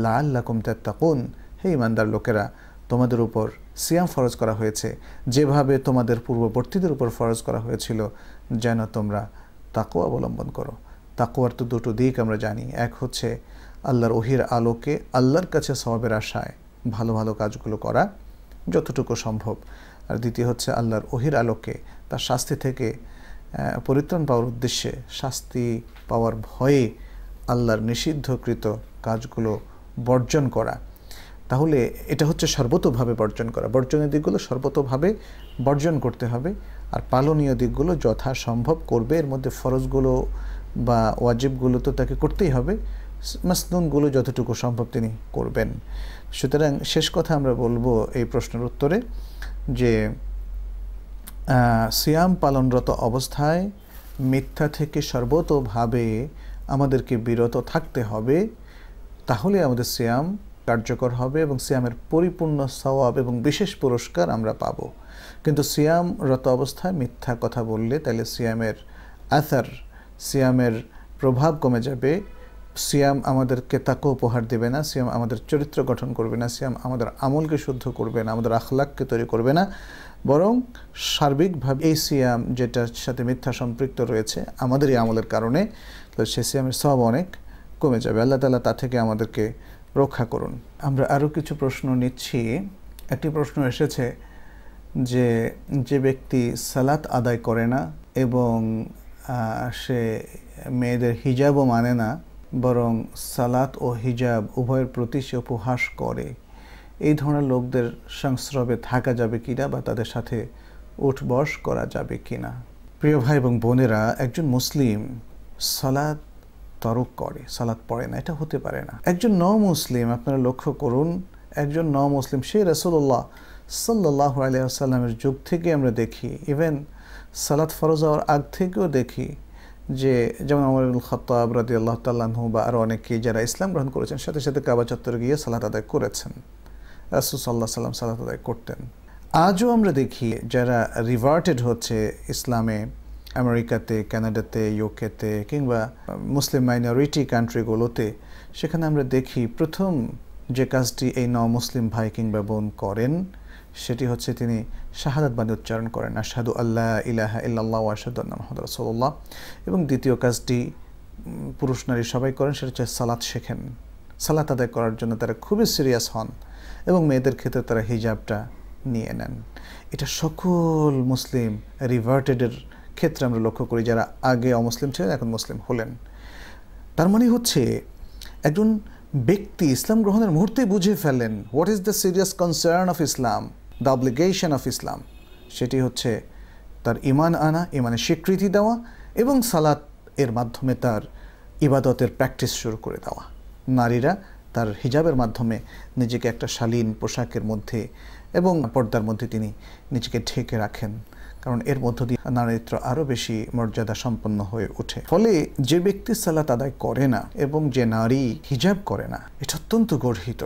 লাআল্লাকুম তাত্তাকুন। হে ঈমানদার লোকেরা, তোমাদের উপর সিয়াম ফরজ করা হয়েছে যেভাবে তোমাদের পূর্ববর্তীদের উপর ফরজ করা হয়েছিল, যেন তোমরা তাকওয়া অবলম্বন করো। তাকওয়ার তো দুটো দিক আমরা জানি, এক হচ্ছে আল্লাহর ওহির আলোকে আল্লাহর কাছে সওয়াবের আশায় ভালো ভালো কাজগুলো করা যতটুকু সম্ভব, আর দ্বিতীয় হচ্ছে আল্লাহর ওহির আলোকে তার শাস্তি থেকে পরিত্রাণ পাওয়ার উদ্দেশ্যে, শাস্তি পাওয়ার ভয়ে আল্লাহর নিষিদ্ধকৃত কাজগুলো বর্জন করা। তাহলে এটা হচ্ছে সর্বতোভাবে বর্জন করা, বর্জনীয় দিকগুলো সর্বতোভাবে বর্জন করতে হবে, আর পালনীয় দিকগুলো যথাসম্ভব করবে। এর মধ্যে ফরজগুলো বা ওয়াজিবগুলো তো তাকে করতেই হবে, মাসনুনগুলো যতটুকু সম্ভব তিনি করবেন। সুতরাং শেষ কথা আমরা বলবো এই প্রশ্নের উত্তরে যে সিয়াম পালনরত অবস্থায় মিথ্যা থেকে সর্বতোভাবে আমাদেরকে বিরত থাকতে হবে, তাহলে আমাদের সিয়াম কার্যকর হবে এবং সিয়ামের পরিপূর্ণ সওয়াব এবং বিশেষ পুরস্কার আমরা পাব। কিন্তু সিয়ামরত অবস্থায় মিথ্যা কথা বললে তাহলে সিয়ামের আসার, সিয়ামের প্রভাব কমে যাবে, সিয়াম আমাদেরকে তাকে উপহার দেবে না, সিয়াম আমাদের চরিত্র গঠন করবে না, সিয়াম আমাদের আমলকে শুদ্ধ করবে না, আমাদের আখলাককে তৈরি করবে না, বরং সার্বিকভাবে এই সিয়াম যেটার সাথে মিথ্যা সম্পৃক্ত রয়েছে আমাদের এই আমলের কারণে, তো সে সিয়ামের সওয়াব অনেক কমে যাবে। আল্লাহ তাআলা তা থেকে আমাদেরকে রক্ষা করুন। আমরা আরও কিছু প্রশ্ন নিচ্ছি। একটি প্রশ্ন এসেছে যে ব্যক্তি সালাত আদায় করে না এবং সে মেয়েদের হিজাবও মানে না, বরং সালাত ও হিজাব উভয়ের প্রতি সে উপহাস করে, এই ধরনের লোকদের সংস্রবে থাকা যাবে কিনা বা তাদের সাথে উঠবস করা যাবে কিনা? প্রিয় ভাই এবং বোনেরা, একজন মুসলিম সালাত তরক করে, সালাত পড়ে না, এটা হতে পারে না। একজন মুসলিম, আপনারা লক্ষ্য করুন, একজন মুসলিম, সে রাসূলুল্লাহ সাল্লাল্লাহু আলাইহি ওয়াসাল্লামের যুগ থেকে আমরা দেখি, ইভেন সালাত ফরজ হওয়ার আগ থেকেও দেখি যে যেমন ওমর ইবনুল খাত্তাব রাদিয়াল্লাহু তাআলা আনহু বা আরও অনেকেই যারা ইসলাম গ্রহণ করেছেন সাথে সাথে কাবা চত্বরে গিয়ে সালাত আদায় করেছেন। রাসূল সাল্লাল্লাহু আলাইহি ওয়াসাল্লাম সালাত আদায় করতেন। আজও আমরা দেখি যারা রিভার্টেড হচ্ছে ইসলামে, আমেরিকাতে, কানাডাতে, ইউকেতে কিংবা মুসলিম মাইনরিটি কান্ট্রিগুলোতে, সেখানে আমরা দেখি প্রথম যে কাজটি এই মুসলিম ভাই কিংবা বোন করেন সেটি হচ্ছে তিনি শাহাদাত বাণী উচ্চারণ করেন, আশহাদু আল্লা ইলাহা ইল্লাল্লাহ ওয়া আশহাদু আন্না মুহাম্মাদুর রাসূলুল্লাহ। এবং দ্বিতীয় কাজটি পুরুষ নারী সবাই করেন, সেটা হচ্ছে সালাত শেখেন। সালাত আদায় করার জন্য তারা খুবই সিরিয়াস হন এবং মেয়েদের ক্ষেত্রে তারা হিজাবটা নিয়ে নেন। এটা সকল মুসলিম রিভার্টেডের ক্ষেত্রে আমরা লক্ষ্য করি, যারা আগে অমুসলিম ছিলেন এখন মুসলিম হলেন। তার মানে হচ্ছে একজন ব্যক্তি ইসলাম গ্রহণের মুহূর্তেই বুঝে ফেলেন what is the serious concern of Islam, the obligation of Islam. সেটি হচ্ছে তার ইমান আনা, ইমানের স্বীকৃতি দেওয়া এবং সালাত এর মাধ্যমে তার ইবাদতের প্র্যাকটিস শুরু করে দেওয়া। নারীরা তার হিজাবের মাধ্যমে নিজেকে একটা শালীন পোশাকের মধ্যে এবং পর্দার মধ্যে তিনি নিজেকে ঢেকে রাখেন, কারণ এর মধ্য দিয়ে নারীত্ব আরও বেশি মর্যাদা সম্পন্ন হয়ে ওঠে। ফলে যে ব্যক্তি সালাত আদায় করে না এবং যে নারী হিজাব করে না, এটা অত্যন্ত গর্হিত,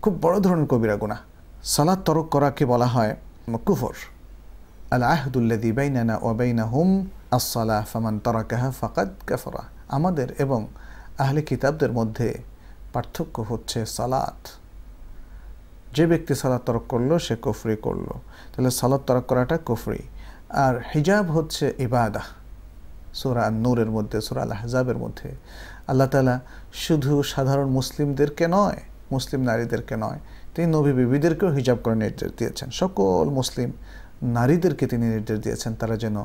খুব বড় ধরনের কবিরা গুনাহ। সালাত তরক করাকে বলা হয় কুফর। আল আহদুল্লাযী বাইনানা ওয়া বাইনাহুম আস-সালাহ ফামান তারাকাহা ফাকাদ কাফারা। আমাদের এবং আহলে কিতাবদের মধ্যে পার্থক্য হচ্ছে সালাত। যে ব্যক্তি সালাত তরক করলো সে কুফরি করলো, তাহলে সালাত তরক করাটা কুফরি। আর হিজাব হচ্ছে ইবাদাহ। সূরা আন-নূরের মধ্যে, সূরা আল-আহজাবের মধ্যে আল্লাহ তাআলা শুধু সাধারণ মুসলিমদেরকে নয়, মুসলিম নারীদেরকে নয়, তিনি নবী বিবিদেরকেও হিজাব করে নির্দেশ দিয়েছেন। সকল মুসলিম নারীদেরকে তিনি নির্দেশ দিয়েছেন তারা যেন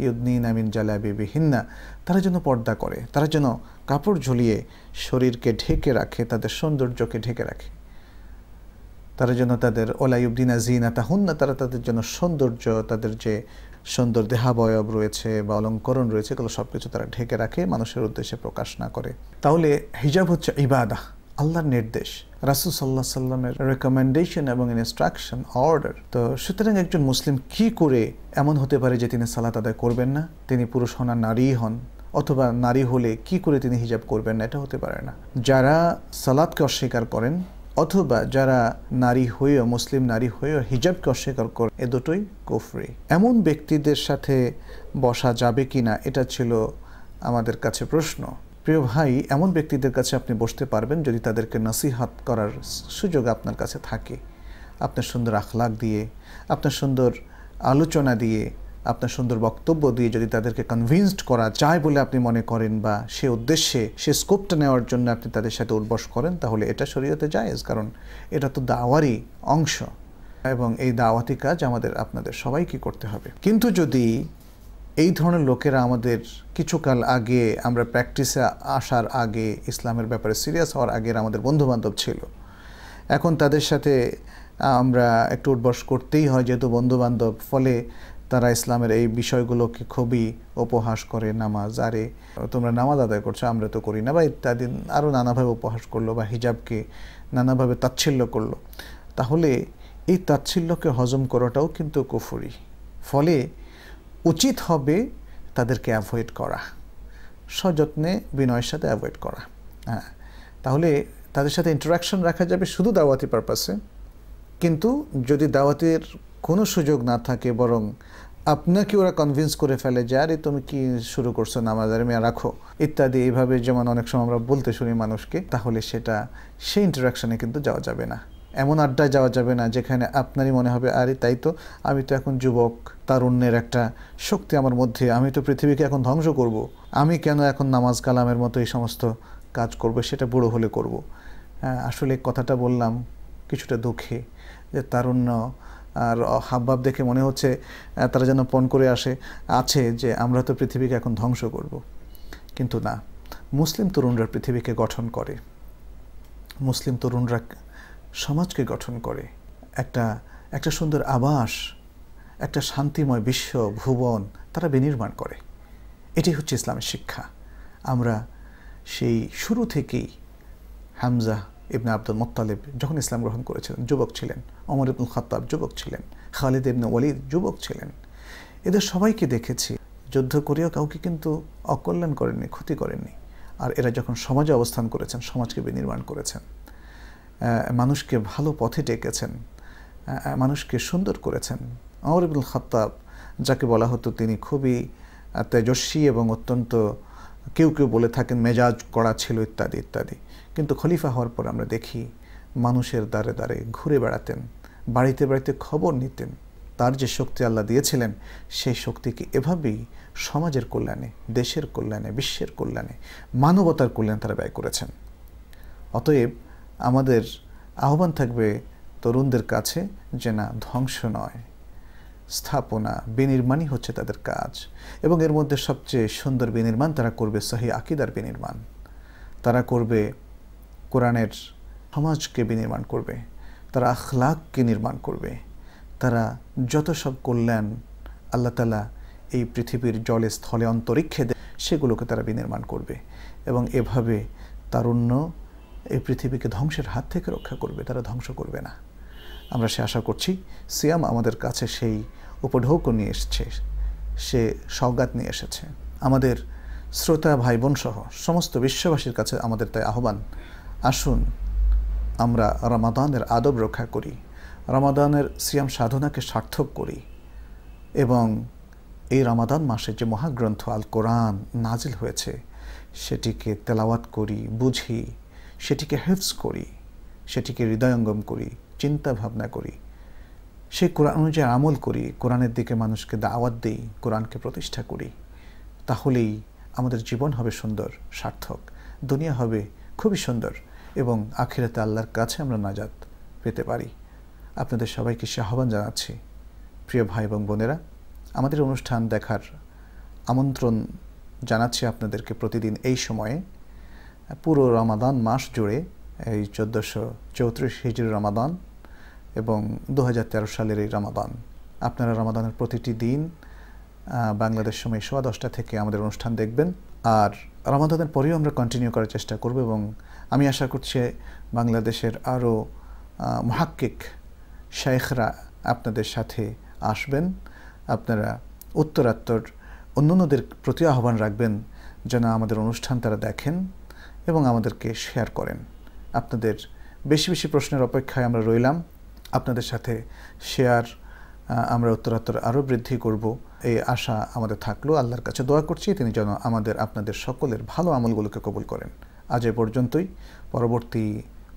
ইউদনিনা মিন জালাবিবিহিন্না, তারা যেন পর্দা করে, তারা যেন কাপড় ঝুলিয়ে শরীরকে ঢেকে রাখে, তাদের সৌন্দর্যকে ঢেকে রাখে। তারা যেন তাদের ওলা ইউবদিনা যিনাতাহুন্না, তারা তাদের জন্য সৌন্দর্য, তাদের যে সুন্দর দেহাবয়ব রয়েছে বা অলঙ্করণ রয়েছে, এগুলো সব কিছু তারা ঢেকে রাখে, মানুষের উদ্দেশ্যে প্রকাশ না করে। তাহলে হিজাব হচ্ছে ইবাদাহ, আল্লাহর নির্দেশ, রাসূল সাল্লাল্লাহু আলাইহি সাল্লামের রেকমেন্ডেশন এবং ইনস্ট্রাকশন, অর্ডার। তো সুতরাং একজন মুসলিম কি করে এমন হতে পারে যে তিনি সালাত আদায় করবেন না? তিনি পুরুষ হন আর নারী হন, অথবা নারী হলে কি করে তিনি হিজাব করবেন না? এটা হতে পারে না। যারা সালাতকে অস্বীকার করেন অথবা যারা নারী হয়েও, মুসলিম নারী হয়েও হিজাবকে অস্বীকার করে, এ দুটোই কুফরি। এমন ব্যক্তিদের সাথে বসা যাবে কি না, এটা ছিল আমাদের কাছে প্রশ্ন। প্রিয় ভাই, এমন ব্যক্তিদের কাছে আপনি বসতে পারবেন যদি তাদেরকে নসিহত করার সুযোগ আপনার কাছে থাকে, আপনার সুন্দর আখলাক দিয়ে, আপনার সুন্দর আলোচনা দিয়ে, আপনার সুন্দর বক্তব্য দিয়ে যদি তাদেরকে কনভিন্সড করা যায় বলে আপনি মনে করেন বা সে উদ্দেশ্যে, সে স্কোপটা নেওয়ার জন্য আপনি তাদের সাথে উঠবস করেন, তাহলে এটা শরীয়তে জায়েজ, কারণ এটা তো দাওয়ারই অংশ এবং এই দাওয়াতি কাজ আমাদের আপনাদের সবাইকে করতে হবে। কিন্তু যদি এই ধরনের লোকেরা আমাদের কিছুকাল আগে, আমরা প্র্যাকটিসে আসার আগে, ইসলামের ব্যাপারে সিরিয়াস হওয়ার আগে আমাদের বন্ধুবান্ধব ছিল, এখন তাদের সাথে আমরা একটু উঠবস করতেই হয় যেহেতু বন্ধুবান্ধব, ফলে তারা ইসলামের এই বিষয়গুলোকে খুবই উপহাস করে। নামাজ, আরে তোমরা নামাজ আদায় করছো, আমরা তো করি না, বা ইত্যাদি আরও নানাভাবে উপহাস করলো, বা হিজাবকে নানাভাবে তাচ্ছিল্য করলো। তাহলে এই তাচ্ছিল্যকে হজম করাটাও কিন্তু কুফরি। ফলে উচিত হবে তাদেরকে অ্যাভয়েড করা, সযত্নে বিনয়ের সাথে অ্যাভয়েড করা। হ্যাঁ, তাহলে তাদের সাথে ইন্টারাকশন রাখা যাবে শুধু দাওয়াতি পারপাসে। কিন্তু যদি দাওয়াতের কোনো সুযোগ না থাকে, বরং আপনাকে ওরা কনভিন্স করে ফেলে যে আরে তুমি কি শুরু করছো, নামাজ আরে মেয়া রাখো ইত্যাদি, এইভাবে যেমন অনেক সময় আমরা বলতে শুনি মানুষকে, তাহলে সেটা সেই ইন্টারাকশনে কিন্তু যাওয়া যাবে না। এমন আড্ডায় যাওয়া যাবে না যেখানে আপনারই মনে হবে আরে তাই তো, আমি তো এখন যুবক, তারুণ্যের একটা শক্তি আমার মধ্যে, আমি তো পৃথিবীকে এখন ধ্বংস করব, আমি কেন এখন নামাজ কালামের মতো এই সমস্ত কাজ করব, সেটা বুড়ো হলে করব। আসলে কথাটা বললাম কিছুটা দুঃখে, যে তারুণ্য আর হাবভাব দেখে মনে হচ্ছে তারা যেন পণ করে আছে যে আমরা তো পৃথিবীকে এখন ধ্বংস করব। কিন্তু না, মুসলিম তরুণরা পৃথিবীকে গঠন করে, মুসলিম তরুণরা সমাজকে গঠন করে, একটা সুন্দর আবাস, একটা শান্তিময় বিশ্ব ভুবন তারা বিনির্মাণ করে। এটি হচ্ছে ইসলামের শিক্ষা। আমরা সেই শুরু থেকেই হামজা ইবনে আব্দুল মুত্তালিব যখন ইসলাম গ্রহণ করেছিলেন যুবক ছিলেন, ওমর ইবনুল খাত্তাব যুবক ছিলেন, খালিদ ইবনে ওয়ালিদ যুবক ছিলেন, এদের সবাইকে দেখেছি যুদ্ধ করেও কাউকে কিন্তু অকল্যাণ করেননি, ক্ষতি করেননি। আর এরা যখন সমাজে অবস্থান করেছেন, সমাজকে বিনির্মাণ করেছেন, মানুষকে ভালো পথে ডেকেছেন, মানুষকে সুন্দর করেছেন। ওমর ইবনুল খাত্তাব যাকে বলা হতো তিনি খুবই তেজস্বী এবং অত্যন্ত, কেউ কেউ বলে থাকেন মেজাজ কড়া ছিল ইত্যাদি ইত্যাদি, কিন্তু খলিফা হওয়ার পর আমরা দেখি মানুষের দ্বারে দ্বারে ঘুরে বেড়াতেন, বাড়িতে বাড়িতে খবর নিতেন। তার যে শক্তি আল্লাহ দিয়েছিলেন সেই শক্তিকে এভাবেই সমাজের কল্যাণে, দেশের কল্যাণে, বিশ্বের কল্যাণে, মানবতার কল্যাণে তারা ব্যয় করেছেন। অতএব আমাদের আহ্বান থাকবে তরুণদের কাছে যে না, ধ্বংস নয়, স্থাপনা, বিনির্মাণই হচ্ছে তাদের কাজ। এবং এর মধ্যে সবচেয়ে সুন্দর বিনির্মাণ তারা করবে সহি আকিদার বিনির্মাণ, তারা করবে কোরআনের সমাজকে বিনির্মাণ করবে, তারা আখলাককে নির্মাণ করবে, তারা যত সব কল্যাণ আল্লাহ তাআলা এই পৃথিবীর জলে স্থলে অন্তরিক্ষে দেয় সেগুলোকে তারা বিনির্মাণ করবে। এবং এভাবে তারুণ্য এই পৃথিবীকে ধ্বংসের হাত থেকে রক্ষা করবে, তারা ধ্বংস করবে না। আমরা সে আশা করছি। সিয়াম আমাদের কাছে সেই উপঢৌক নিয়ে এসেছে, সে সওগাত নিয়ে এসেছে। আমাদের শ্রোতা ভাই বোন সহ সমস্ত বিশ্ববাসীর কাছে আমাদের তাই আহ্বান, আসুন আমরা রমাদানের আদব রক্ষা করি, রমাদানের সিয়াম সাধনাকে সার্থক করি এবং এই রমাদান মাসে যে মহাগ্রন্থ আল কোরআন নাজিল হয়েছে সেটিকে তেলাওয়াত করি, বুঝি, সেটিকে হিফজ করি, সেটিকে হৃদয়ঙ্গম করি, চিন্তা ভাবনা করি, সেই কোরআন অনুযায়ী আমল করি, কোরআনের দিকে মানুষকে দাওয়াত দিই, কোরআনকে প্রতিষ্ঠা করি। তাহলেই আমাদের জীবন হবে সুন্দর, সার্থক, দুনিয়া হবে খুবই সুন্দর এবং আখিরাতে আল্লাহর কাছে আমরা নাজাত পেতে পারি। আপনাদের সবাইকে সে আহ্বান জানাচ্ছি। প্রিয় ভাই এবং বোনেরা, আমাদের অনুষ্ঠান দেখার আমন্ত্রণ জানাচ্ছি আপনাদেরকে প্রতিদিন এই সময়ে। পুরো রমাদান মাস জুড়ে, এই 1434 হিজরি রমাদান এবং 2013 সালের এই রমাদান, আপনারা রমাদানের প্রতিটি দিন বাংলাদেশ সময় 10:15 থেকে আমাদের অনুষ্ঠান দেখবেন। আর রমাদানের পরেও আমরা কন্টিনিউ করার চেষ্টা করব এবং আমি আশা করছি বাংলাদেশের আরও মুহাক্কিক শাইখরা আপনাদের সাথে আসবেন। আপনারা উত্তরাত্তর অন্যান্যদের প্রতি আহ্বান রাখবেন যেন আমাদের অনুষ্ঠান তারা দেখেন এবং আমাদেরকে শেয়ার করেন। আপনাদের বেশি বেশি প্রশ্নের অপেক্ষায় আমরা রইলাম। আপনাদের সাথে শেয়ার আমরা উত্তরাত্তর আরও বৃদ্ধি করব, এই আশা আমাদের থাকলো। আল্লাহর কাছে দোয়া করছি তিনি যেন আপনাদের সকলের ভালো আমলগুলোকে কবুল করেন। আজ এ পর্যন্তই। পরবর্তী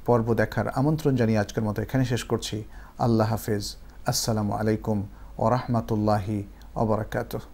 পর্ব দেখার আমন্ত্রণ জানিয়ে আজকের মতো এখানে শেষ করছি। আল্লাহ হাফেজ। আসসালামু আলাইকুম ওয়া রাহমাতুল্লাহি ওয়া বারাকাতুহু।